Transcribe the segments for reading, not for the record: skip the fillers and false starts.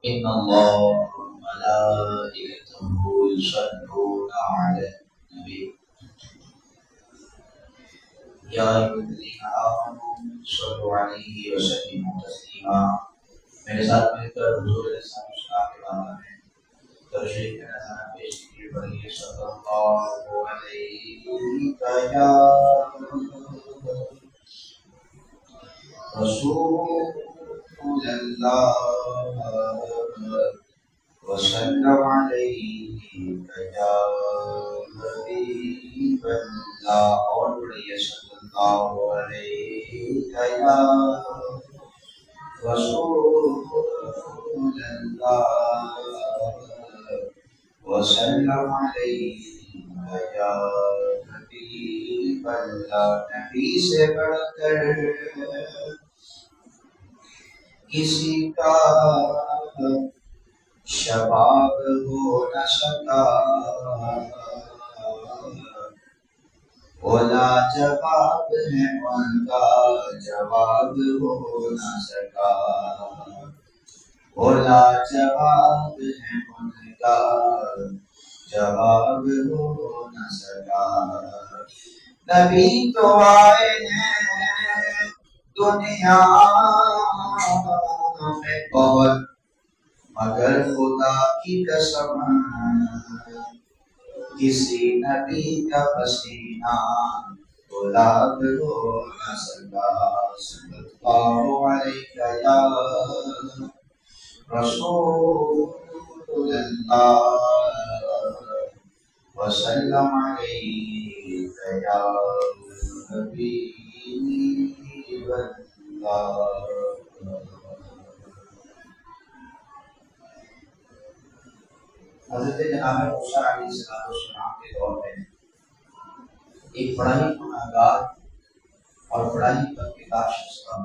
إن الله وملائكته يصلون على النبي يا أيها الذين آمنوا صلوا عليه وسلموا تسليما. میرے ساتھ مل کر حضور علیہ السلام کے بارے میں تشریف کے نظر پیش کی پڑھیے. صلی اللہ علیہ یا رسول اللہ وسلم علیہ یا حبیب اللہ. اور پڑھیے صلی اللہ علیہ یا رسول اللہ وسلم علیہ یا حبیب اللہ. نبی سے بڑھ کر کسی کا شباب ہو نہ سکا، وہ لاجواب ہے ان کا جواب ہو نہ سکا، وہ لاجواب ہے ان کا جواب ہو نہ سکا. نبی تو آئے ہیں دنیا میں بہت، مگر خدا کی قسم کسی نبی کا پسینہ گلاب ہو نہ سکا. صلی اللہ علیہ یا رسول اللہ وسلم علیہ یا حبیب اللہ. حضرت جناب موسیٰ علیہ السلام کے دور میں ایک بڑا ہی گناہگار اور بڑا ہی بدکردار شخص تھا.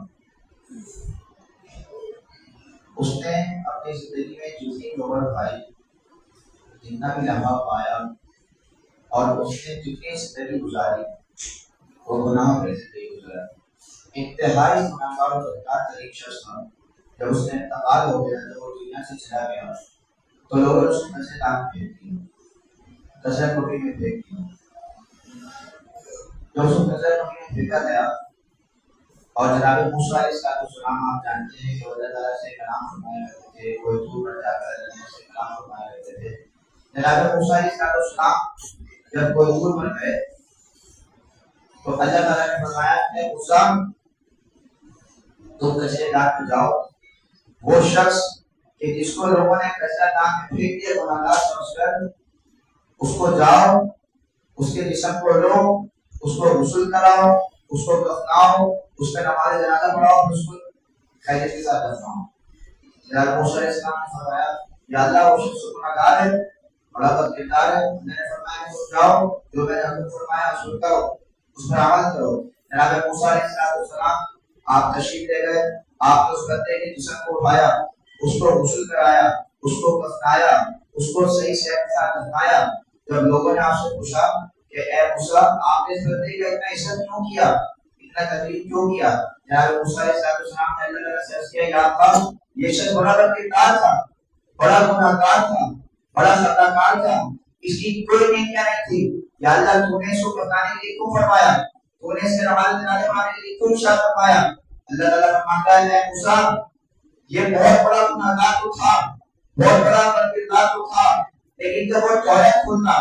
اس نے اپنی زندگی میں جتنی عمر پائی، جتنا بھی لمحہ پایا، اور اس نے جتنی زندگی گزاری وہ گناہوں کی زندگی گزاری. انتہائی گناہگار اور بدکار ترین شخص تھا. جب اس نے انتقال ہو گیا، جب وہ دنیا سے چلا گیا، تو لوگوں نے اس کو کچرے دان میں پھینک دیا، کچرے کوٹی میں پھینک دیا. جب اس کو کچرے کوٹی میں پھینکا گیا، اور جناب موسیٰ علیہ السلام آپ جانتے ہیں کہ اللہ تعالیٰ سے کلام فرمایا کرتے تھے، کوئی دور پر جا کر اللہ سے کلام فرمایا کرتے تھے. جناب موسیٰ علیہ السلام جب کوئی دور پر گئے تو اللہ تعالیٰ نے فرمایا کہ موسیٰ تم کچرے دان میں جاؤ. وہ شخص کہ جس کو لوگوں نے کچرا دان میں پھینک دیا گناہگار سمجھ کر، اس کو جاؤ، اس کے جسم کو لو، اس کو غسل کراؤ، اس کو کفناؤ، اس پہ نماز جنازہ پڑھاؤ، اور اس کو خیریت کے ساتھ دفناؤ. جناب موسیٰ علیہ السلام نے فرمایا یا اللہ وہ شخص گناہگار ہے، بڑا بدکردار ہے. میں نے فرمایا کہ جاؤ، جو میں نے حکم فرمایا اس کو کرو، اس پر عمل کرو. جناب موسیٰ علیہ السلام آپ تشریف لے گئے، آپ نے اس بندے کے جسم کو اٹھایا، اس کو غسل کرایا، اس کو کفنایا، اس کو صحیح صحت کے ساتھ دفنایا. جب لوگوں نے آپ سے پوچھا کہ اے موسیٰ آپ نے اس بندے کا اتنا عزت کیوں کیا، اتنا تکلیف کیوں کیا، جناب موسیٰ علیہ السلام نے اللہ تعالیٰ سے عرض کیا یا اللہ یہ شخص بڑا بدکردار تھا، بڑا گناہگار تھا، بڑا خطاکار تھا، اس کی کوئی نیکیاں نہیں تھی. یا اللہ تو نے اس کو بتانے کے لیے کیوں فرمایا، تو نے اسے نماز جنازہ پڑھانے کے لیے کیوں ارشاد فرمایا. اللہ تعالیٰ فرماتا ہے اے موسیٰ یہ بہت بڑا گناہگار تو تھا، بہت بڑا بدکردار تو تھا، لیکن جب وہ توحید کھولتا،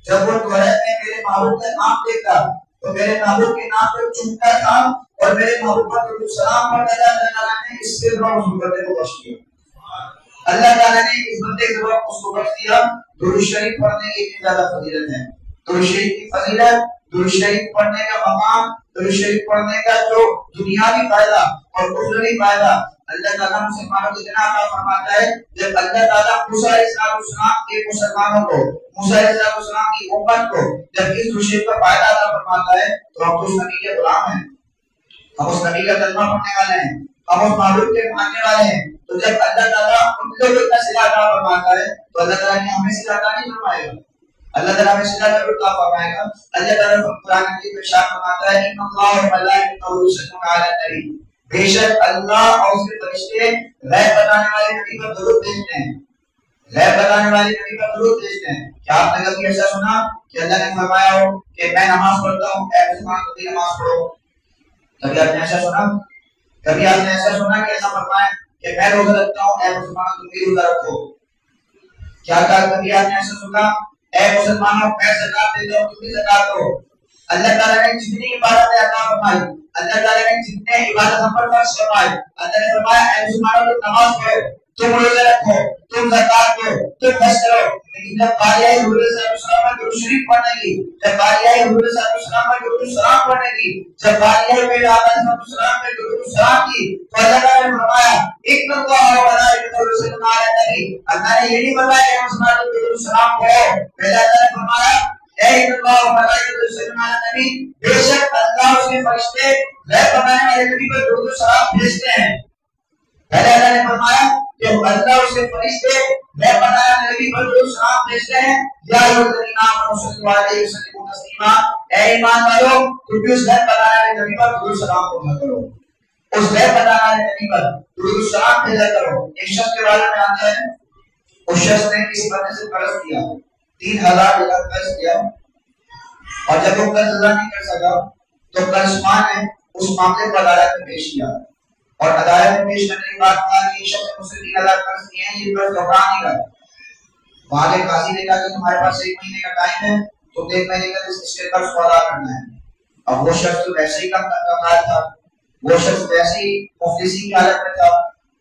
جب وہ توحید میں میرے محبوب کا نام دیکھتا تو میرے محبوب کے نام پر چومتا تھا اور میرے محبوب پر سلام پڑھتا تھا. اللہ تعالیٰ نے اس سے اس بندے کو بخش دیا. اللہ تعالیٰ نے اس بندے کے وقت اس کو بخش دیا. درود شریف پڑھنے کی اتنی زیادہ فضیلت ہے. درود شریف کی فضیلت، درود شریف پڑھنے کا مقام، درود شریف پڑھنے کا جو دنیاوی فائدہ اور اخروی فائدہ اللہ تعالیٰ مسلمانوں کو اتنا عطا فرماتا ہے. جب اللہ تعالیٰ موسیٰ علیہ السلام کے مسلمانوں کو، موسیٰ علیہ السلام کی امت کو جب اس درود کا فائدہ عطا فرماتا ہے تو ہم تو اس نبی کے غلام ہیں، ہم اس نبی کا کلمہ پڑھنے والے ہیں، ہم اس معبود کے ماننے والے ہیں. تو جب اللہ تعالیٰ ان لوگوں کو اتنا صلہ عطا فرماتا ہے تو اللہ تعالیٰ نے ہمیں صلہ عطا نہیں فرمائے گا، اللہ تعالیٰ ہمیں صلہ عطا فرمائے گا. اللہ تعالیٰ قرآن مجید میں ارشاد فرماتا ہے ان اللہ و ملائکتہ یصلون علی النبی، بے شک اللہ اور اس کے فرشتے غیب بتانے والے نبی پر درود بھیجتے ہیں، غیب بتانے والے نبی پر درود بھیجتے ہیں۔ کیا آپ نے کبھی ایسا سنا کہ اللہ نے فرمایا ہو کہ میں نماز پڑھتا ہوں اے مسلمان تم بھی نماز پڑھو؟ کبھی آپ نے ایسا سنا؟ کبھی آپ نے ایسا سنا کہ اللہ فرمائے کہ میں روزہ رکھتا ہوں اے مسلمان تم بھی روزہ رکھو؟ کیا کبھی آپ نے ایسا سنا اے مسلمانوں میں زکات دیتا ہوں تم بھی زکات دو؟ اللہ تعالیٰ نے جتنی عبادتیں عطا فرمائی، اللہ تعالیٰ نے جتنے عبادت ہم پر فرض فرمائے، اللہ نے فرمایا اے مسلمانوں تم نماز پڑھو، تم روزہ رکھو، تم زکات دو، تم حج کرو۔ لیکن جب باری آئی حضور صلی اللہ علیہ وسلم پر درود شریف پڑھنے کی، جب باری آئی حضور صلی اللہ علیہ وسلم پر درود سلام پڑھنے کی، جب باری آئی میرے آقا صلی اللہ علیہ وسلم پر درود سلام کی، تو اللہ تعالیٰ نے فرمایا ایک اللہ و ملائکۃ یصلون علی النبی۔ اللہ نے یہ نہیں فرمایا کہ مسلمانوں پر درود سلام پڑھو، اللہ تعالیٰ نے فرمایا اے اللہ و ملائکۃ یصلون علی النبی، بے شک اللہ اس کے فرشتے غیب بتانے والے نبی پر درود سلام بھیجتے ہیں۔ پہلے اللہ نے فرمایا کہ اللہ اس کے فرشتے غیب بتانے والے نبی پر درود سلام بھیجتے ہیں۔ یا ایھا الذین آمنوا صلوا علیہ وسلموا تسلیما، اے ایمان والو تم بھی اس غیب بتانے والے نبی پر درود سلام بھیجا کرو، اس غیب بتانے والے نبی پر درود سلام بھیجا کرو۔ ایک شخص کے بارے میں آتا ہے، اس شخص نے کسی بندے سے قرض کیا، 3000 درہم قرض کیا، اور جب وہ قرض ادا نہیں کر سکا تو قرض نے اس معاملے کو عدالت میں پیش کیا، اور عدالت میں پیش کرنے کے بعد کہا کہ یہ شخص نے مجھ سے 3000 قرض کیے ہیں، یہ قرض لوٹا نہیں رہا۔ وہاں کے قاضی نے کہا کہ تمہارے پاس 1 مہینے کا ٹائم ہے، تو 1 مہینے کا اس کے قرض کو ادا کرنا ہے۔ اب وہ شخص تو ویسے ہی کمال تھا، وہ شخص ویسے ہی مفلسی کی حالت میں تھا،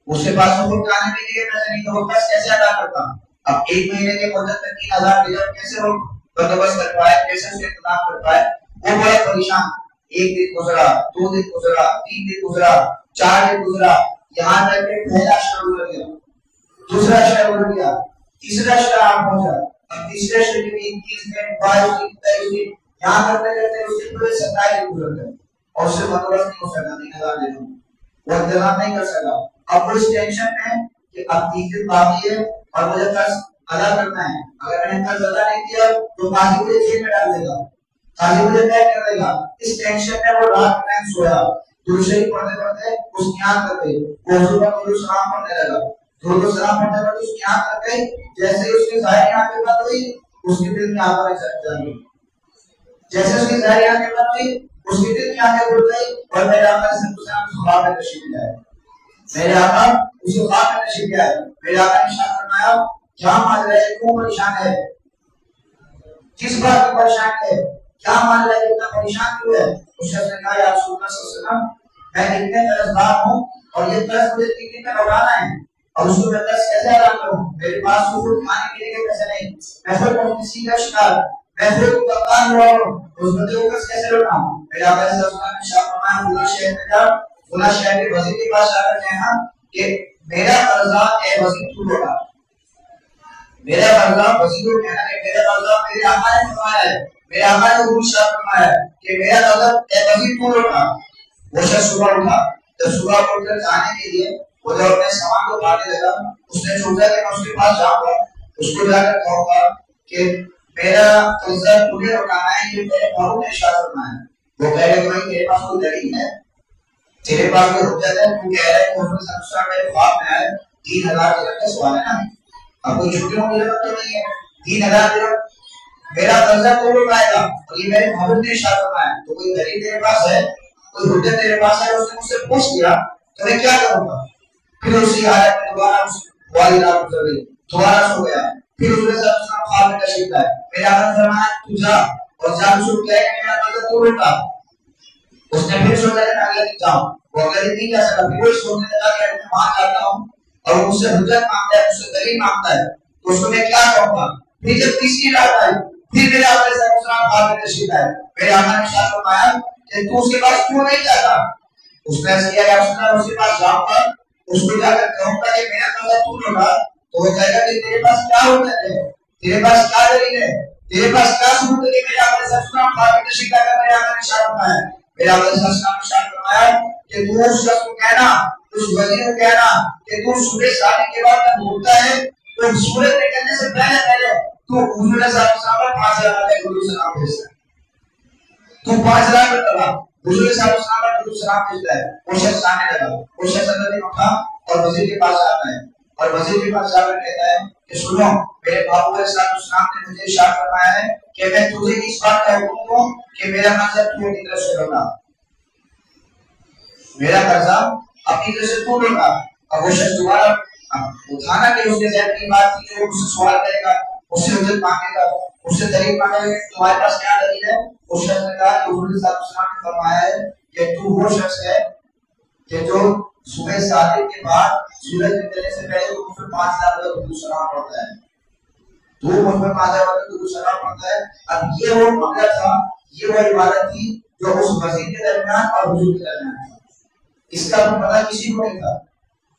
اس کے پاس خود کھانے پینے کے پیسے نہیں، تو وہ قرض کیسے ادا کرتا؟ اب 1 مہینے کے مدت تک 3000 درہم کیسے وہ بندوبست کر پائے، کیسے اس کا انتظام کر پائے؟ وہ بڑا پریشان۔ 1 دن گزرا، 2 دن گزرا، 3 دن گزرا، 4 دن گزرا، یہاں تک کہ پہلا شہر گزر گیا، دوسرا شہر گزر گیا، تیسرا شہر آ پہنچا، اب تیسرے شہر کے بھی 30 دن، 22 دن، 23 دن، یہاں کرتے کرتے اس دن پورے 27 دن گزر گئے، اور اسے بندوبست نہیں ہو سکا 3000 درہم، وہ انتظام نہیں کر سکا۔ اب وہ اس ٹینشن میں کہ اب 30 دن باقی ہے اور مجھے قرض ادا کرنا ہے، اگر میں نے قرض ادا نہیں کیا تو قاضی مجھے جیل میں ڈال دے گا، قاضی مجھے قید کر دے گا۔ اس ٹینشن میں وہ رات میں سویا، درود شریف پڑھتے پڑھتے اس کی آنکھ لگ گئی، وہ حضور پر درود سلام پڑھنے لگا، درود سلام پڑھتے پڑھتے اس کی آنکھ لگ گئی، جیسے ہی اس کی ظاہری آنکھ بند ہوئی اس کے دل میں آنکھیں جل گئی، جیسے اس کی ظاہری آنکھ بند ہوئی اس کے دل کی آنکھیں کھل گئی، اور میرے آقا صلی اللہ علیہ وسلم خواب میں تشریف لے آئے، میرے آقا اسے خواب میں تشریف لے آئے، میرے آقا نے ارشاد فرمایا کیا ماجرا ہے، کیوں پریشان ہے، کس بات کی پریشان ہے، کیا مان رہا ہے، اتنا پریشان کیوں ہے؟ اس شخص نے کہا یا رسول اللہ صلی اللہ علیہ وسلم میں اتنے قرضدار ہوں اور یہ قرض مجھے 3 دن میں لوٹانا ہے، اور اس کو میں قرض کیسے ادا کروں؟ میرے پاس خود کھانے پینے کے پیسے نہیں، میں خود کسی کا شکار، میں خود قربان ہوا ہوں، اس بندے کو قرض کیسے لوٹاؤں؟ میرے آقا صلی اللہ علیہ وسلم نے ارشاد فرمایا فلاں شہر میں جا، فلاں شہر کے وزیر کے پاس جا کر کہنا کہ میرا قرضہ اے وزیر تو لوٹا، میرا قرضہ وزیر کو کہنا کہ میرا قرضہ میرے آقا نے فرمایا ہے، میرے آقا نے حضور ارشاد فرمایا ہے کہ میرا قرضہ اے وزیر تو لوٹا۔ وہ شخص صبح اٹھا، جب صبح اٹھ کر جانے کے لیے وہ جب اپنے سامان کو اٹھانے لگا، اس نے سوچا کہ میں اس کے پاس جاؤں گا، اس کو جا کر کہوں گا کہ میرا قرضہ تجھے لوٹانا ہے، یہ میرے محبوب نے ارشاد فرمایا ہے۔ وہ کہے گا کہ تیرے پاس کوئی دلیل ہے، تیرے پاس کوئی حجت ہے، تو کہہ رہا ہے کہ حضور صلی اللہ علیہ وسلم میرے خواب میں آئے، 3000 درہم کا سوال ہے نا، اب کوئی چھٹیوں کی ضرورت تو نہیں ہے، 3000 درہم میرا قرضہ تو لوٹائے گا، اور یہ میرے محبوب نے ارشاد فرمایا ہے، تو کوئی دلیل تیرے پاس ہے، کوئی حجت تیرے پاس ہے؟ اس نے مجھ سے پوچھ لیا تو میں کیا کروں گا؟ پھر اسی حالت میں دوبارہ اس والی رات گزر گئی، دوبارہ سو گیا، پھر اس نے سب خواب میں تشریف لائے، میرے آقا نے فرمایا تو جا اور جا کے کہہ کہ میرا قرضہ تو لوٹا۔ اس نے پھر سوچا کہ میں اگلے دن جاؤں، وہ اگلے دن نہیں جا سکا، پھر وہ سوچنے لگا کہ میں وہاں جاتا ہوں اور مجھ سے حجت مانگتا ہے، مجھ سے دلیل مانگتا ہے، تو اس کو میں کیا کہوں گا؟ پھر جب تیسری رات آئی، پھر میرے آقا صلی اللہ علیہ وسلم خواب میں تشریف لائے، میرے آقا نے ارشاد فرمایا کہ تو اس کے پاس کیوں نہیں جاتا؟ اس نے ایسا کیا کہ اس کے پاس جاؤں گا، اس کو جا کر کہوں گا کہ میرا قرضہ تو لوٹا، تو وہ کہے گا کہ تیرے پاس کیا حجت ہے، تیرے پاس کیا دلیل ہے، تیرے پاس کیا ثبوت ہے کہ میرے آقا صلی اللہ علیہ وسلم خواب میں تشریف لائے؟ میرے آقا نے ارشاد فرمایا، میرے آقا صلی اللہ علیہ وسلم نے ارشاد فرمایا کہ تو اس شخص کو کہنا، اس وزیر کو کہنا کہ تو صبح شادی کے بعد جب بولتا ہے تو سورج نکلنے سے پہلے تو حضور صلی اللہ علیہ وسلم 5000 روپے حضور سے نام بھیجتا ہے، تو 5000 روپے حضور صلی اللہ علیہ وسلم کا سلام بھیجتا ہے، وہ شخص آنے لگا، وہ شخص اندر نہیں اٹھا اور وزیر کے پاس آتا ہے اور وزیر کے پاس جا کر کہتا ہے کہ سنو، میرے باپ علیہ السلام نے مجھے ارشاد فرمایا ہے کہ میں تجھے اس بات کا حکم دوں کہ میرا منظر تو اپنی طرف سے لوٹا، میرا قرضہ اپنی طرف سے تو لوٹا۔ اب وہ شخص دوبارہ اٹھانا کہ اس کے ذہن کی بات تھی کہ وہ مجھ سے سوال کرے گا، اس سے اجرت مانگے گا، اس سے دلیل مانگے گا کہ تمہارے پاس کیا دلیل ہے؟ اس شخص نے کہا کہ حضور صلی اللہ علیہ وسلم نے فرمایا ہے کہ تو وہ شخص ہے کہ جو صبح صادق کے بعد سورج نکلنے سے پہلے تو مجھ پر 5000 بار درود سلام پڑھتا ہے، تو مجھ پر 5000 بار درود سلام پڑھتا ہے۔ اب یہ وہ معاملہ تھا، یہ وہ عبادت تھی جو اس وزیر کے درمیان اور حضور کے درمیان تھا، اس کا پتہ کسی کو نہیں تھا،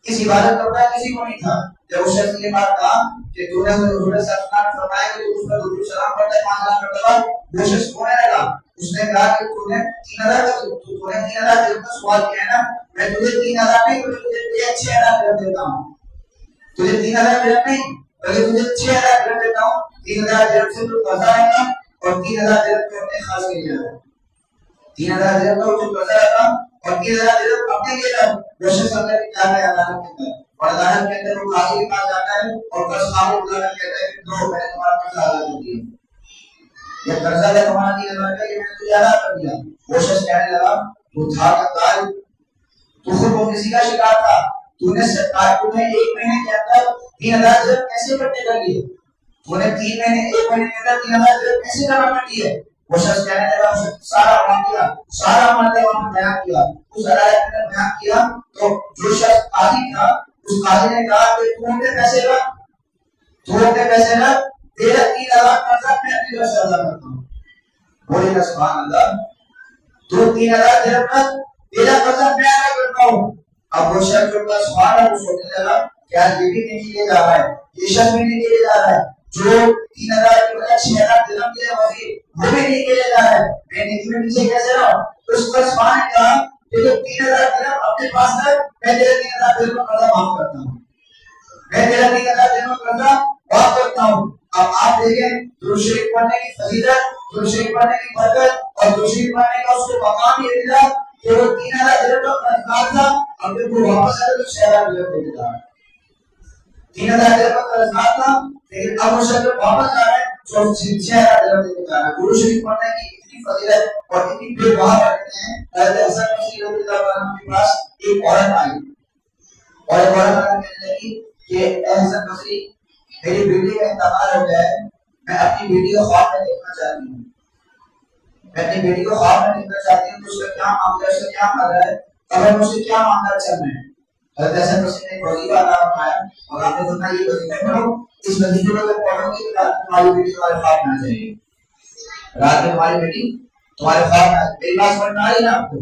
اس عبادت کا پتہ کسی کو نہیں تھا۔ جب اس شخص نے یہ بات کہا کہ تو نے حضور صلی اللہ علیہ وسلم نے فرمایا کہ تو اس پر درود سلام پڑھتا ہے 5000 مرتبہ، وہ شخص رونے لگا، اس نے کہا کہ تو نے 3000 کا سوال کیا ہے نا، میں تجھے 3000 نہیں بلکہ تجھے 6000 درہم دیتا ہوں، تجھے 3000 درہم نہیں بلکہ تجھے 6000 درہم دیتا ہوں، 3000 درہم سے تو قرضہ آئے گا اور 3000 درہم تو اپنے خاص کے لیے آئے گا، 3000 درہم کا جو قرضہ آئے گا اور 3000 درہم اپنے لیے آئے گا۔ وہ شخص اندر کیا ہے عدالت کے اندر، اور عدالت کے اندر وہ قاضی کے پاس جاتا ہے اور قرض خواہ کو بلا کر کہتا ہے کہ دو، میں نے تمہارا قرضہ ادا کر دیا، یہ قرضہ ہے تمہارا 3000 کا، یہ میں نے تجھے ادا کر دیا۔ وہ شخص کہنے لگا تو تھا کتال، تو خود وہ کسی کا شکار تھا، تو نے ایک مہینے کے اندر 3000 درہم کیسے اکٹھے کر لیے، تو نے 3 مہینے ایک مہینے کے اندر 3000 درہم کیسے جمع کر لیے؟ وہ شخص کہنے لگا سارا معاملہ وہاں بیان کیا، اس عدالت میں بیان کیا، تو جو شخص قاضی تھا اس قاضی نے کہا کہ تو اپنے پیسے رکھ، تو اپنے پیسے رکھ، تیرا 3000 قرضہ میں اپنی طرف سے ادا کرتا ہوں۔ بولے گا سبحان اللہ، تو 3000 درہم رکھ، تیرا قرضہ میں ادا کرتا ہوں۔ اب وہ شخص جو کا سوال ہے وہ سوچنے لگا کیا یہ بھی نہیں لے جا رہا ہے، یہ شخص بھی نہیں لے جا رہا ہے، جو 3000 کے بجائے 6000 درہم دے وزیر وہ بھی نہیں لے جا رہا ہے، میں نیچے کیسے رہا؟ اس پر سوال نے کہا کہ جو 3000 درہم اپنے پاس ہے میں تیرے 3000 درہم کا قرضہ معاف کرتا ہوں، میں تیرا 3000 درہم کا قرضہ معاف کرتا ہوں۔ اب آپ دیکھیں درود شریف پڑھنے کی فضیلت، درود شریف پڑھنے کی برکت اور درود شریف پڑھنے کا اس کو مقام یہ ملا کہ وہ 3000 درہم کا قرض تھا، اب جب وہ واپس آیا تو 6000 درہم دے دیتا، 3000 درہم کا قرض تھا لیکن اب وہ شخص واپس آ رہا ہے تو 6000 درہم دے دیتا ہے۔ درود شریف پڑھنے کی اتنی فضیلت اور اتنی بے بہا رکھتے ہیں۔ حضرت حسن بصری رضی اللہ عنہ کے پاس ایک عورت آئی اور ایک عورت آ کہنے لگی کہ اے حسن بصری، میری بیٹی کا انتقال ہو گیا ہے، میں اپنی بیٹی کو خواب میں دیکھنا چاہتی ہوں، میں اپنی بیٹی کو خواب میں دیکھنا چاہتی ہوں، تو اس کا کیا معاملہ ہے، اس کا کیا مزہ ہے، قبر میں اسے کیا معاملہ چل رہے ہیں۔ حضرت حسن بصری نے ایک وظیفہ ادا فرمایا اور آپ نے فرمایا یہ وظیفہ پڑھو، اس وظیفے کو جب پڑھو گے تو تمہاری بیٹی تمہارے خواب میں آ جائے گی، رات میں تمہاری بیٹی تمہارے خواب میں آ جائے گی۔ میری بات سمجھ میں آ رہی ہے آپ کو؟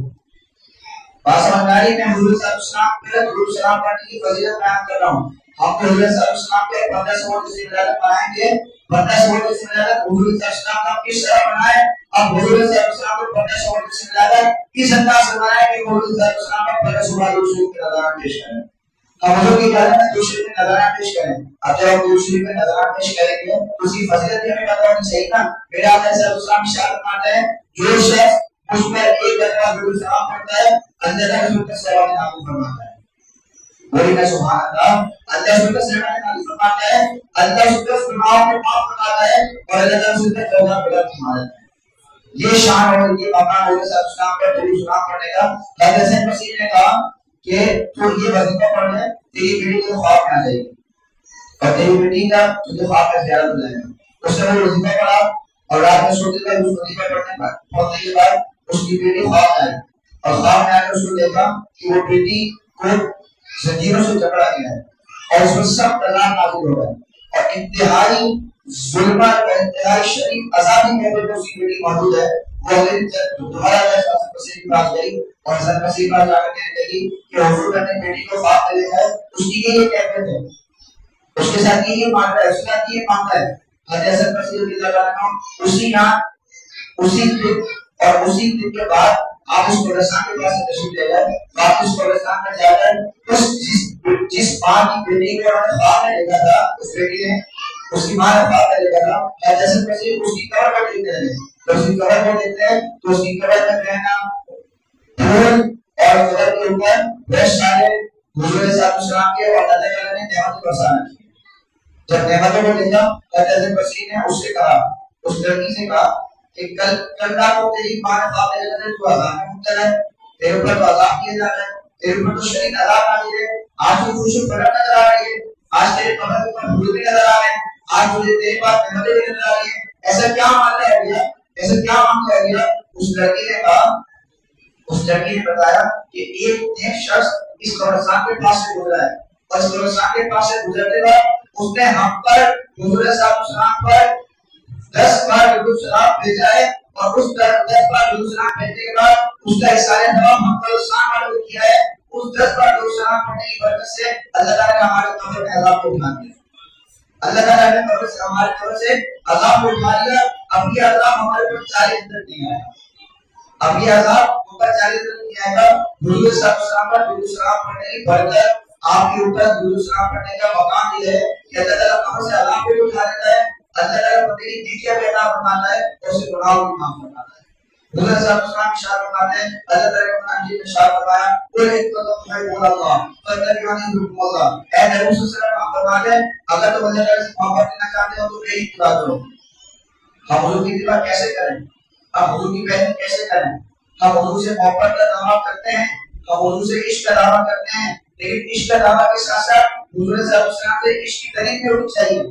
بات سمجھ میں آ رہی ہے؟ میں حضور صلی اللہ علیہ وسلم کے درود سلام پڑھنے کی فضیلت بیان کر رہا ہوں۔ ہم حضور صلی اللہ علیہ وسلم کے 15 سورۃ سے عبادت پڑھائیں گے، 15 سورۃ سے عبادت حضور صلی اللہ علیہ وسلم کا کس طرح بنائے، اب حضور صلی اللہ علیہ وسلم کو 15 سورۃ سے عبادت کس انداز سے بنائے کہ حضور صلی اللہ علیہ وسلم کا 15 سورۃ درود کے نظارہ پیش کریں۔ ہم حضور کی اجازت میں درود شریف میں نظارہ پیش کریں۔ اب جب ہم درود شریف میں نظارہ پیش کریں گے تو اس کی فضیلت ہمیں پتہ ہونی چاہیے نا۔ میرے آقا صلی اللہ علیہ وسلم ارشاد فرماتے ہیں جو شخص مجھ پر ایک دفعہ درود سلام پڑھتا ہے اللہ تعالیٰ اس پر ثواب نازل فرماتا ہے۔ وہی میں سبحان اللہ، اللہ اس پر ثواب نازل فرماتا ہے، اللہ اس پر گناہوں کو معاف فرماتا ہے اور اللہ تعالیٰ اس پر توبہ قبول فرماتا ہے۔ یہ شان اور یہ مقام ہے صلی اللہ علیہ وسلم پر درود سلام پڑھنے کا۔ حضرت حسن بصری نے کہا کہ تو یہ وظیفہ پڑھ لے، تیری بیٹی کو خواب میں آ جائے گی اور تیری بیٹی کا تجھے خواب میں زیارت ہو جائے گا۔ اس نے وہ وظیفہ پڑھا اور رات میں سوتے ہوئے اس وظیفہ پڑھنے کے بعد اس کی بیٹی خواب میں آئی اور خواب میں آ کر اس کو دیکھا کہ وہ بیٹی کو زنجیروں سے جکڑا گیا ہے اور اس میں سخت عذاب نازل ہو رہا ہے اور انتہائی ظلمت اور انتہائی شدید عذابی میں اس کی بیٹی موجود ہے۔ وہ دوبارہ حسن بصری کے پاس گئی اور حسن بصری کے پاس جا کر کہنے لگی کہ حضور نے اپنی بیٹی کو خواب میں دیکھا ہے، اس کی یہ کیفیت ہے، اس کے ساتھ یہ معاملہ ہے، اس کے ساتھ یہ معاملہ ہے۔ حضرت حسن بصری رضی اللہ عنہ اسی رات اسی دن اور اسی دن کے بعد آپ اس قبرستان کے پاس تشریف لے گئے، آپ اس قبرستان میں جا کر جس ماں کی بیٹی کو انہوں نے خواب میں دیکھا تھا، اس بیٹی نے اس کی ماں نے خواب میں دیکھا تھا، حضرت حسن بصری اس کی قبر پر دیکھتے ہیں، تو اس کی قبر میں دیکھتے ہیں تو اس کی قبر میں کہنا پھول اور قدر کے اوپر بہت سارے حضور صلی اللہ علیہ وسلم کے اور اللہ تعالیٰ نے نعمت برسا رکھی ہے. جب نعمتوں کو دیکھا حضرت مسیح نے اس سے کہا, اس لڑکی سے کہا کہ کل رات کو تیری ماں نے خواب میں دیکھا تو عذاب میں مبتلا ہے, تیرے اوپر تو عذاب کیا جا رہا ہے, تیرے اوپر تو شدید عذاب نازل ہے, آج تو خوش فرح نظر آ رہی ہے, آج تیرے قبر کے اوپر پھول بھی نظر آ رہے ہیں, آج تجھے تیرے پاس نعمتیں بھی نظر آ رہی ہیں, ایسا کیا معاملہ ہے بھیا, ایسا کیا معاملہ ہے بھیا. اس لڑکی نے کہا, اس لڑکی نے بتایا کہ ایک نیک شخص اس قبرستان کے پاس سے گزرا ہے, اور اس قبرستان کے پاس سے گزرتے وقت اس نے ہم پر حضور صلی اللہ علیہ وسلم پر 10 بار درود سلام بھیجا ہے, اور اس 10 بار درود سلام بھیجنے کے بعد اس کا احسان نوام ہم پر سلام والوں کو کیا ہے. اس 10 بار درود سلام پڑھنے کی برکت سے اللہ تعالیٰ نے ہمارے قبر میں عذاب کو اٹھا دیا. اللہ تعالیٰ نے قبر سے ہمارے قبر سے عذاب کو اٹھا لیا. اب یہ عذاب ہمارے پر 40 دن نہیں آیا, اب یہ عذاب اوپر 40 دن نہیں آئے گا. حضور صلی اللہ علیہ وسلم پر درود سلام پڑھنے کی برکت, آپ کے اوپر درود سلام پڑھنے کا مقام یہ ہے کہ اللہ تعالیٰ قبر سے عذاب کو اٹھا دیتا ہے, اللہ تعالیٰ بندے کی نیکیاں بھی عطا فرماتا ہے اور اسے گناہوں بھی معاف فرماتا ہے. حضور صلی اللہ علیہ وسلم ارشاد فرماتے ہیں, اللہ تعالیٰ نے قرآن میں ارشاد فرمایا قل ان کنتم تحبون اللہ فاتبعونی یحببکم اللہ. اے نبی صلی اللہ علیہ وسلم آپ فرماتے ہیں اگر تم اللہ تعالیٰ سے محبت کرنا چاہتے ہو تو میری اتباع کرو. ہم حضور کی اتباع کیسے کریں, ہم حضور کی پیروی کیسے کریں؟ ہم حضور سے محبت کا دعویٰ کرتے ہیں, ہم حضور سے عشق کا دعویٰ کرتے ہیں, لیکن عشق کا دعویٰ کے ساتھ ساتھ حضور صلی اللہ علیہ وسلم سے عشق کی قریب بھی ہونی چاہیے.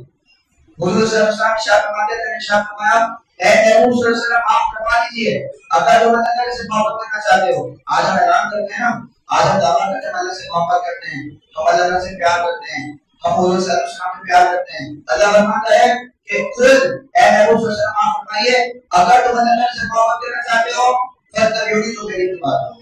حضور صلی اللہ علیہ وسلم ارشاد فرماتے ہیں, ارشاد فرمایا اے نبی صلی اللہ علیہ وسلم آپ فرما دیجیے اگر تم اللہ تعالیٰ سے محبت کرنا چاہتے ہو. آج ہم اعلان کرتے ہیں نا, آج ہم دعویٰ کرتے ہیں اللہ سے محبت کرتے ہیں, ہم اللہ تعالیٰ سے پیار کرتے ہیں, ہم حضور صلی اللہ علیہ وسلم سے پیار کرتے ہیں. اللہ فرماتا ہے کہ قل اے نبی صلی اللہ علیہ وسلم آپ فرمائیے اگر تم اللہ تعالیٰ سے محبت کرنا چاہتے ہو فاتبعونی تو میری اتباع کرو,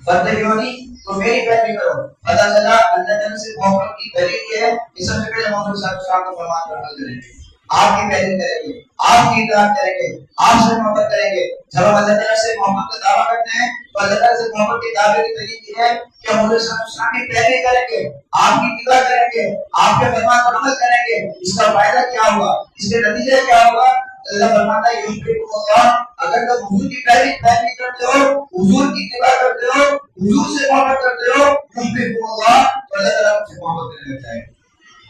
فاتبعونی تو میری پیروی کرو. پتہ چلا اللہ تعالیٰ سے محبت کی دلیل یہ ہے کہ سب سے پہلے محمد صلی اللہ علیہ وسلم کا فرمان پر عمل کریں, آپ کی پیروی کریں گے, آپ کی اطاعت کریں گے, آپ سے محبت کریں گے. جب ہم اللہ تعالیٰ سے محبت کا دعویٰ کرتے ہیں تو اللہ تعالیٰ سے محبت کے دعوے کی دلیل یہ ہے کہ ہم حضور صلی اللہ علیہ وسلم کی پیروی کریں گے, آپ کی اتباع کریں گے, آپ کے فرمان پر عمل کریں گے. اس کا فائدہ کیا ہوگا, اس کے نتیجے کیا ہوگا؟ اللہ فرماتا ہے یحببکم اللہ, اگر تم حضور کی پیروی کرتے ہو, حضور کی اتباع کرتے ہو, حضور سے محبت کرتے ہو, یحببکم اللہ, تو اللہ تعالیٰ مجھ سے محبت کرنے لگ جائے گا,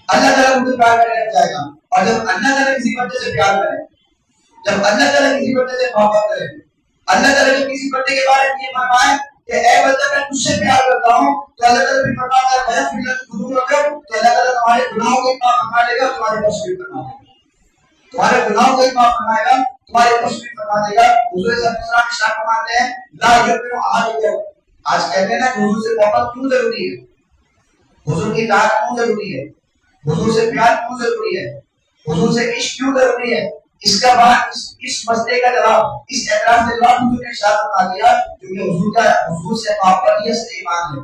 اللہ تعالیٰ مجھے پیار کرنے لگ جائے گا. اور جب اللہ تعالیٰ کسی بندے سے پیار کرے, جب اللہ تعالیٰ کسی بندے سے محبت کرے, اللہ تعالیٰ جب کسی بندے کے بارے میں یہ فرمائے کہ اے بندہ میں تجھ سے پیار کرتا ہوں, تو اللہ تعالیٰ بھی فرماتا ہے میں فی الحال خود رکھو, تو اللہ تعالیٰ تمہارے گناہوں کو معاف فرما دے گا, تمہارے بخش بھی فرما دے گا, تمہارے گناہوں کو معاف فرمائے گا, تمہارے بخش بھی فرما دے گا. حضور صلی اللہ علیہ وسلم ارشاد فرماتے ہیں لا یؤمن احدکم, آج کہتے ہیں نا حضور سے محبت کیوں ضروری ہے, حضور کی اطاعت کیوں ضروری ہے, حضور سے پیار کیوں ضروری ہے, حضور سے عشق کیوں ضروری ہے؟ اس کا بعد اس مسئلے کا جواب, اس اعتراض کا جواب حضور نے ارشاد فرما دیا کیونکہ حضور سے محبت ہی اصل ایمان ہے,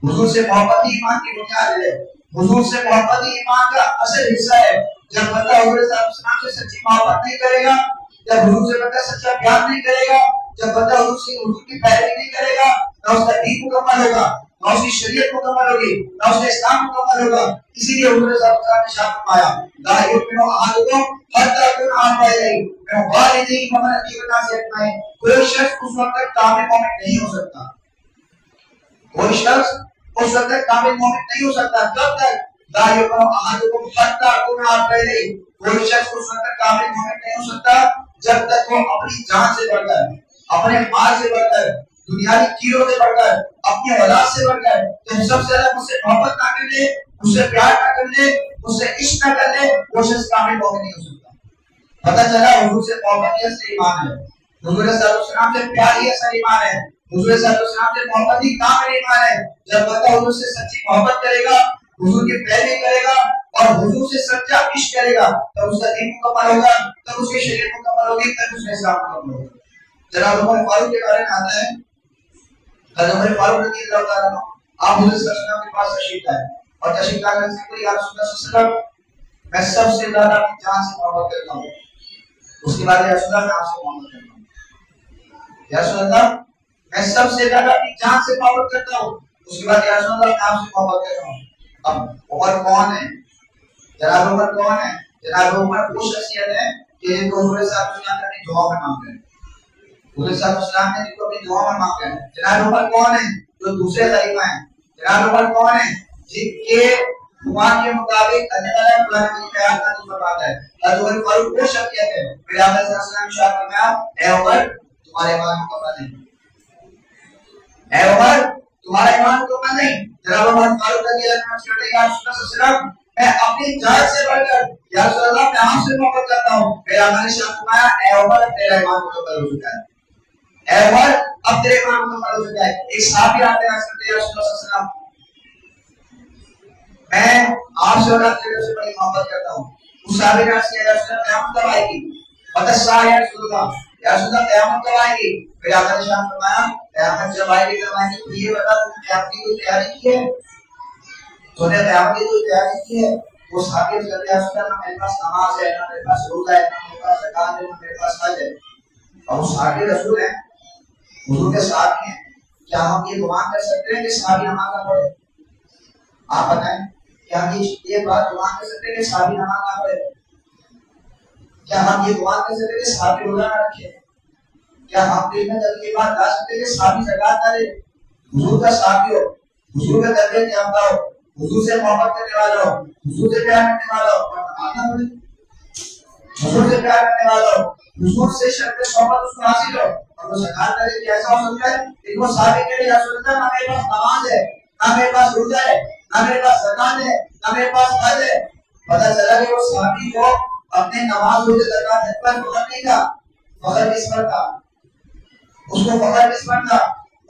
حضور سے محبت ہی ایمان کی بنیاد ہے, حضور سے محبت ہی ایمان کا اصل حصہ ہے. جب بندہ حضور صلی اللہ علیہ وسلم سے سچی محبت نہیں کرے گا, جب حضور سے بندہ سچا پیار نہیں کرے گا, جب بندہ حضور کی پیروی نہیں کرے گا, نہ اس کا دین مکمل ہوگا, نہ اس کی شریعت مکمل ہوگی, نہ اس کا اسلام مکمل ہوگا. اسی لیے حضور صلی اللہ علیہ وسلم نے ارشاد فرمایا لا یؤمن احدکم حتی یکون احب الیہ من والدیہ وولدیہ والناس اجمعین. کوئی شخص اس وقت تک کامل مومن نہیں ہو سکتا, کوئی شخص اس وقت تک کامل مومن نہیں ہو سکتا جب تک لا یؤمن احدکم حتی یکون احب الیہ, کوئی شخص اس وقت تک کامل مومن نہیں ہو سکتا جب تک وہ اپنی جان سے بڑھ کر, اپنے مال سے بڑھ کر, دنیاوی چیزوں سے بڑھ کر, اپنی اولاد سے بڑھ کر, تو سب سے زیادہ مجھ سے محبت نہ کر لے, مجھ سے پیار نہ کر لے, مجھ سے عشق نہ کر لے, وہ شخص کامل مومن نہیں ہو سکتا. پتہ چلا حضور سے محبت ہی اصل ایمان ہے, حضور صلی اللہ علیہ وسلم سے پیار ہی اصل ایمان ہے, حضور صلی اللہ علیہ وسلم سے محبت ہی کامل ایمان ہے. جب بندہ حضور سے سچی محبت کرے گا, حضور کی پیروی کرے گا اور حضور سے سچا عشق کرے گا, تب اس کا دین مکمل ہوگا, تب اس کی شریعت مکمل ہوگی, تب اس کا اسلام مکمل ہوگا. جناب عمر فاروق کے بارے میں آتا ہے, حضرت عمر فاروق رضی اللہ تعالیٰ عنہ آپ حضور صلی اللہ علیہ وسلم کے پاس تشریف لائے اور تشریف لا کر سے یا رسول اللہ صلی اللہ علیہ وسلم میں سب سے زیادہ اپنی جان سے محبت کرتا ہوں. اس کے بعد یا رسول اللہ میں آپ سے محبت کرتا ہوں, یا رسول اللہ میں سب سے زیادہ اپنی جان سے محبت کرتا ہوں. اس کے بعد یا رسول اللہ میں آپ سے محبت کرتا ہوں. اب عمر کون ہے, جناب عمر کون ہے؟ جناب عمر وہ شخصیت ہے کہ جن کو حضور صلی اللہ علیہ وسلم اپنی دعا میں مانگتے ہیں. حضور صلی اللہ علیہ وسلم نے جن کو اپنی دعا میں مانگا ہے. جناب عمر کون ہے؟ جو دوسرے خلیفہ ہیں. جناب عمر کون ہے؟ جن کے دعا کے مطابق اللہ تعالیٰ قرآن کی قیادت کا فرماتا ہے. حضرت عمر فاروق وہ شخصیت ہے پھر آپ صلی اللہ علیہ وسلم شاہ فرمایا اے عمر تمہارا ایمان مکمل نہیں. اے عمر تمہارا ایمان مکمل نہیں. جناب عمر فاروق رضی اللہ عنہ نے کہا یا رسول اللہ صلی اللہ علیہ وسلم میں اپنی جان سے بڑھ کر یا رسول اللہ میں آپ سے محبت کرتا ہوں. پھر آپ نے شاہ فرمایا اے عمر تیرا ایمان مکمل ہو چکا ہے. اے عمر اب تیرے ایمان مکمل ہو چکا ہے. ایک صحابی آتے ہیں رسول اللہ صلی اللہ علیہ وسلم میں آپ سے اور آپ سے بڑی محبت کرتا ہوں. اس صحابی نے عرض کیا یا رسول اللہ قیامت کب آئے گی؟ بتسا یا رسول اللہ یا رسول اللہ قیامت کب آئے گی؟ پھر آپ نے شاہ فرمایا قیامت جب آئے گی کب آئے گی تو یہ بتا تم نے قیامت کی کوئی تیاری کی ہے؟ تو نے قیامت کی کوئی تیاری کی ہے؟ وہ صحابی نے کہا یا رسول اللہ میرے پاس نماز ہے، نہ میرے پاس روزہ ہے، نہ میرے پاس زکات ہے، نہ میرے پاس حج ہے. اور وہ صحابی رسول ہیں، حضور کے ساتھ ہیں. کیا ہم یہ گمان کر سکتے ہیں کہ صحابی نماز نہ پڑھے؟ آپ بتائیں کیا ہم یہ بات گمان کر سکتے ہیں کہ صحابی نماز نہ پڑھے؟ کیا ہم یہ گمان کر سکتے ہیں کہ صحابی روزہ نہ رکھے؟ کیا ہم دل میں یہ بات لا سکتے ہیں کہ صحابی زکات نہ دے؟ حضور کا صحابی ہو، حضور کا درجہ جانتا ہو، حضور سے محبت کرنے والا ہو، حضور سے پیار کرنے والا ہو، حضور سے پیار کرنے والا ہو، حضور سے شرط صحبت اس کو حاصل ہو اور وہ زکات نہ دے کہ ایسا ہو سکتا ہے کہ وہ صحابی کہے یا رسول اللہ نہ میرے پاس نماز ہے، نہ میرے پاس روزہ ہے، نہ میرے پاس زکات ہے، نہ میرے پاس حج ہے. پتہ چلا کہ وہ صحابی کو اپنے نماز روزے زکات حج پر فخر نہیں تھا. فخر کس پر تھا؟ اس کو فخر کس پر تھا؟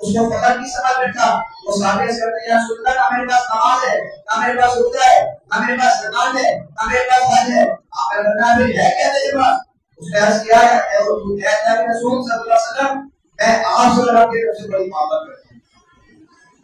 اس کو فخر کی سبب پر تھا. وہ صحابی سے کہتے ہیں یا رسول اللہ نہ میرے پاس نماز ہے، نہ میرے پاس روزہ ہے، نہ میرے پاس زکات ہے، نہ میرے پاس حج ہے. آپ نے فرمایا پھر ہے کیا تیرے پاس؟ اس نے عرض کیا اے اللہ کے رسول صلی اللہ علیہ وسلم میں آپ سے اور آپ کی طرف سے بڑی محبت کرتا ہوں.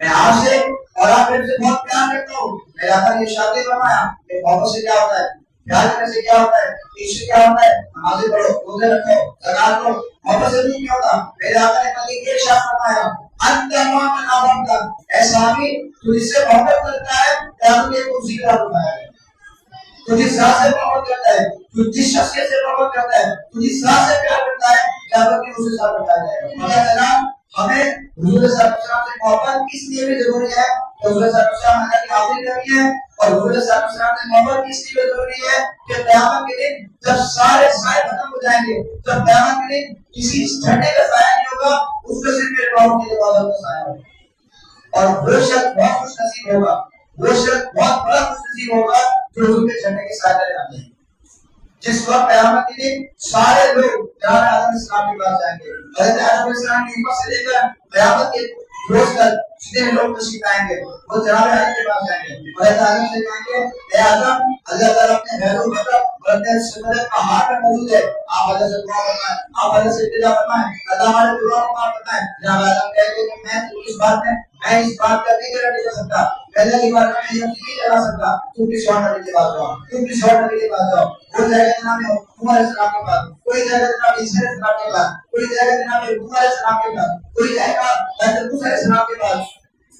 میں آپ سے اور آپ میرے سے بہت پیار کرتا ہوں. میرے آقا نے ارشاد فرمایا کہ محبت سے کیا ہوتا ہے؟ پیار کرنے سے کیا ہوتا ہے؟ عشق سے کیا ہوتا ہے؟ نمازیں پڑھو، روزے رکھو، زکات دو. محبت سے نہیں کیا ہوتا؟ میرے آقا نے کبھی یہ ارشاد فرمایا انت من احببت اے صحابی تو جس سے محبت کرتا ہے قیامت کے کرسی کا فرمایا ہے. تو جس ذات سے محبت کرتا ہے، تو جس شخصیت سے محبت کرتا ہے، تو جس ذات سے پیار کرتا ہے قیامت کے کرسی کا بتایا جائے گا. اللہ تعالیٰ ہمیں حضور صلی اللہ علیہ وسلم سے محبت اس لیے بھی ضروری ہے کہ حضور صلی اللہ علیہ وسلم اللہ کی حاضری کرنی ہے اور حضور صلی اللہ علیہ وسلم سے محبت اس لیے ضروری ہے کہ قیامت کے دن جب سارے سائے ختم ہو جائیں گے، جب قیامت کے دن کسی جھنڈے کا سایہ نہیں ہوگا، اس میں صرف میرے باؤں کی عبادت کا سایہ ہوگا. اور وہ شخص بہت خوش نصیب ہوگا، وہ شخص بہت بڑا خوش نصیب ہوگا جو حضور کے جھنڈے کے سائے تلے آتے ہیں. جس وقت قیامت کے دن سارے لوگ جناب آدم علیہ السلام کے پاس جائیں گے. حضرت آدم علیہ السلام کی امت سے لے کر قیامت کے روز تک جتنے لوگ تشریف آئیں گے وہ جناب آدم کے پاس جائیں گے. حضرت آدم سے کہیں گے اے آدم اللہ تعالیٰ اپنے بہروں مطلب اور اپنے سمجھے پہاڑ پر موجود ہے، آپ اللہ سے دعا فرمائیں، آپ اللہ سے التجا فرمائیں، اللہ ہمارے دعا کو معاف فرمائیں. جناب آدم کہیں گے کہ میں اس بات کا ذکر نہیں کر سکتا، پہلے کی بات میں یہ نہیں کرا سکتا. تم کسی اور نبی کے پاس جاؤ، تم کسی اور نبی کے پاس جاؤ. کوئی جائے گا جناب عمر علیہ السلام کے پاس، کوئی جائے گا جناب عیسیٰ علیہ السلام کے پاس، کوئی جائے گا جناب موسیٰ علیہ السلام کے پاس، کوئی جائے گا حضرت موسیٰ علیہ السلام کے پاس.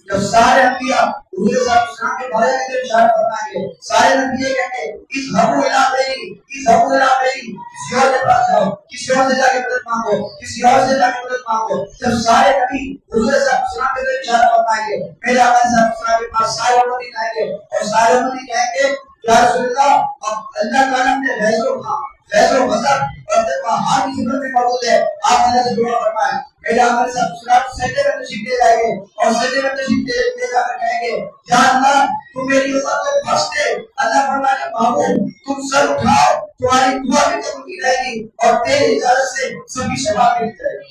جب سارے انبیاء حضور صلی اللہ علیہ وسلم کے بارے میں اشارہ فرمائیں گے، سارے نبی یہ کہیں گے اذهبوا الى غيري، اذهبوا الى غيري، کسی اور کے پاس جاؤ، کسی اور سے جا کے مدد مانگو، کسی اور سے جا کے مدد مانگو. جب سارے نبی حضور صلی اللہ علیہ وسلم کے اشارہ فرمائیں گے، میرے آقا صلی اللہ علیہ وسلم کے پاس سارے امتی آئیں گے اور سارے امتی کہیں گے یا رسول اللہ اب اللہ تعالیٰ نے فیض و فضل اور ہر کی خدمت میں موجود ہے، آپ اللہ سے دعا فرمائیں. میرے آقا صلی اللہ علیہ وسلم سجدے میں تشریف لے جائیں گے اور سجدے میں تشریف لے جا کر کہیں گے یا اللہ تو میری امت کو بخش دے. اللہ فرمائے محبوب تم سر اٹھاؤ، تمہاری دعا بھی قبول کی جائے گی اور تیری اجازت سے سبھی شفاعت مل جائے گی،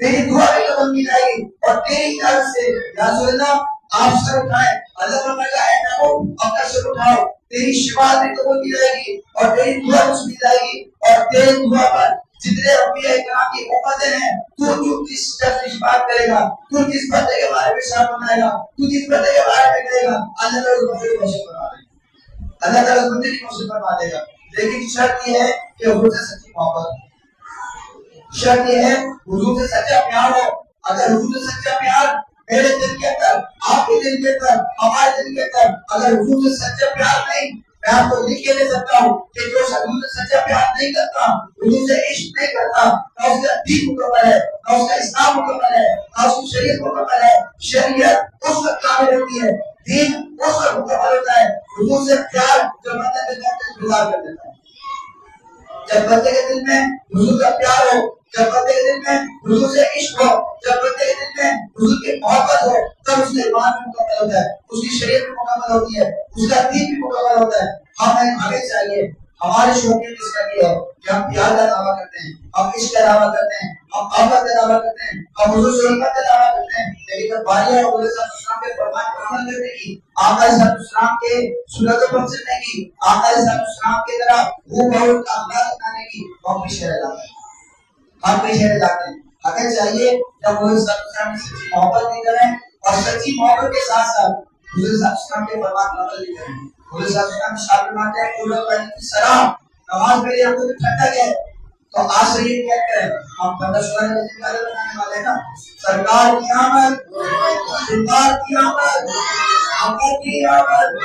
تیری دعا بھی قبول کی جائے گی اور تیری اجازت سے یا رسول اللہ آپ سر اٹھائیں. اللہ فرمائے اے محبوب اپنا سر اٹھاؤ، تیری شفاعت بھی قبول کی جائے گی اور تیری دعا بھی سنی جائے گی اور تیری دعا پر جتنے انبیاء کرام کی امتیں ہیں تو کس شخص کی شفاعت کرے گا، تو کس بندے کے بارے میں ارشاد فرمائے گا، تو کس بندے کے بارے میں کہے گا اللہ تعالیٰ اس بندے کو بخش فرما دے گا، اللہ تعالیٰ اس بندے کی بخش فرما دے گا. لیکن شرط یہ ہے کہ حضور سے سچی محبت، شرط یہ ہے حضور سے سچا پیار ہو. اگر حضور سے سچا پیار میرے دل کے اندر، آپ کے دل کے اندر، ہمارے دل کے اندر اگر حضور سے سچا پیار نہیں، میں آپ کو لکھ کے دے سکتا ہوں کہ جو حضور سے سچا پیار نہیں کرتا، حضور سے عشق نہیں کرتا، نہ اس کا دین مکمل ہے، نہ اس کا اسلام مکمل ہے، نہ اس کی شریعت مکمل ہے۔ شریعت اس وقت کامل ہوتی ہے، دین اس وقت مکمل ہوتا ہے حضور سے پیار جو بندے کے دل میں گزار کر دیتا ہے۔ جب بندے کے دل میں حضور کا پیار ہو، جب بندے کے دل میں حضور سے عشق ہو، جب بندے کے دل میں حضور کی محبت ہو، تب اس کا ایمان بھی مکمل ہوتا ہے، اس کی شریعت بھی مکمل ہوتی ہے، اس کا دین بھی مکمل ہوتا ہے۔ ہمیں چاہیے، ہماری شوقیت اس کا یہ ہے کہ ہم پیار کا دعویٰ کرتے ہیں، ہم عشق کا دعویٰ کرتے ہیں، ہم محبت کا دعویٰ کرتے ہیں، ہم حضور سے محبت کا دعویٰ کرتے ہیں، لیکن جب باری ہے حضور صلی اللہ علیہ وسلم کے فرمان پر عمل کرنے کی، آقا صلی اللہ علیہ وسلم کے سنتوں پر چلنے کی، آقا صلی اللہ علیہ وسلم کی طرح وہ بہت اخلاق اپنانے کی، ہم پیچھے رہ جاتے ہیں، ہم پیچھے رہ جاتے ہیں۔ ہمیں چاہیے جب حضور صلی اللہ علیہ وسلم سے سچی محبت بھی کریں اور سچی محبت کے ساتھ ساتھ حضور صلی اللہ علیہ وسلم کے فرمان پر عمل بھی کریں۔ حضور صلی اللہ علیہ وسلم شاہ فرماتے ہیں کہ سلام نماز میں آپ کو ٹھنڈا گیا تو آج سے یہ کیا کریں، ہم بندہ شوہر میں ذمہ بنانے والے نا، سرکار کی آمد، سرکار کی آمد، آقا کی آمد،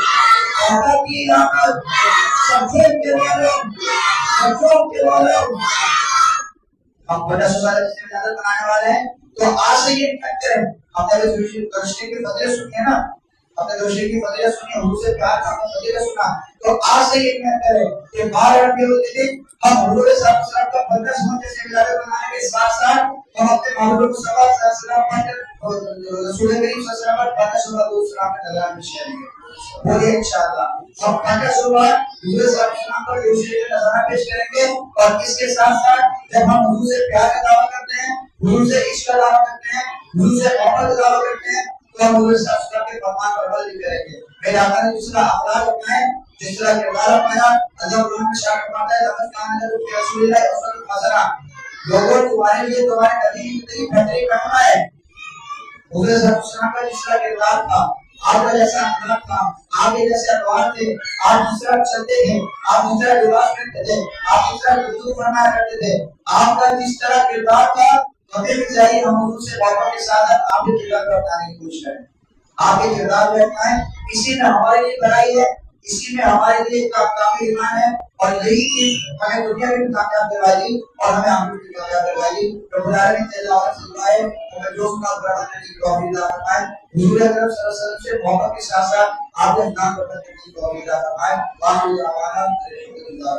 آقا کی آمد، سفید کے والوں، سفید کے والوں، ہم بندہ شوہر میں ذمہ بنانے والے ہیں تو آج سے یہ کیا کریں۔ ہم نے رشتے کی فضیلت سنی ہے نا، ہم نے رشتے کی فضیلت سنی، حضور سے پیار کا فضیلت سنا، تو آج سے یہ کیا کریں کہ 12 ربیع الاول ہم حضور صلی اللہ علیہ وسلم کا بندہ سمجھتے سے ملادت بنانے کے ساتھ ساتھ ہم اپنے محبوب مصطفیٰ صلی اللہ علیہ وسلم پر رسول کریم صلی اللہ علیہ وسلم پر بندہ سلام کا نظرانہ پیش کریں گے۔ بولیے انشاءاللہ ہم بندہ سلام حضور صلی اللہ علیہ وسلم پر رسول کا نظرانہ پیش کریں گے، اور اس کے ساتھ ساتھ جب ہم حضور سے پیار کا دعویٰ کرتے ہیں، حضور سے عشق کا دعویٰ کرتے ہیں، حضور سے محبت کا دعویٰ کرتے ہیں، تو ہم حضور صلی اللہ علیہ وسلم کے فرمان پر عمل بھی کریں گے۔ میرے آقا نے جس طرح اخلاق اپنائے، جس طرح کردار اپنایا، اللہ قرآن میں شاہ فرماتا ہے لقد کان لکم فی رسول اللہ اسوۃ حسنہ، لوگوں تمہارے لیے تمہارے نبی کی بہترین نمونہ ہے۔ حضور صلی اللہ علیہ وسلم کا جس طرح کردار تھا، آپ کا جیسا اخلاق تھا، آپ کے جیسے ادوار تھے، آپ جس طرح چلتے تھے، آپ جس طرح لباس پہنتے تھے، آپ جس طرح گفتگو فرمایا کرتے تھے، آپ کا جس طرح کردار تھا، ہمیں بھی چاہیے ہم حضور سے محبت کے ساتھ آپ کے کردار کو اپنانے کی کوشش کریں، آپ کے کردار کو اپنائیں۔ اسی میں ہمارے لیے بھلائی ہے، اسی میں ہمارے لیے کامل ایمان ہے، اور یہی چیز ہمیں دنیا میں بھی کامیاب کروائے گی اور ہمیں آخرت میں بھی کامیاب کروائے گی۔ رب العالمین جل وعلا سے دعا ہے ہمیں جو سنا قرآن کرنے کی توفیق عطا فرمائے، حضور اکرم صلی اللہ علیہ وسلم سے محبت کے ساتھ ساتھ آپ کے نام پر کرنے کی توفیق عطا فرمائے۔ وآخر دعوانا الحمدللہ۔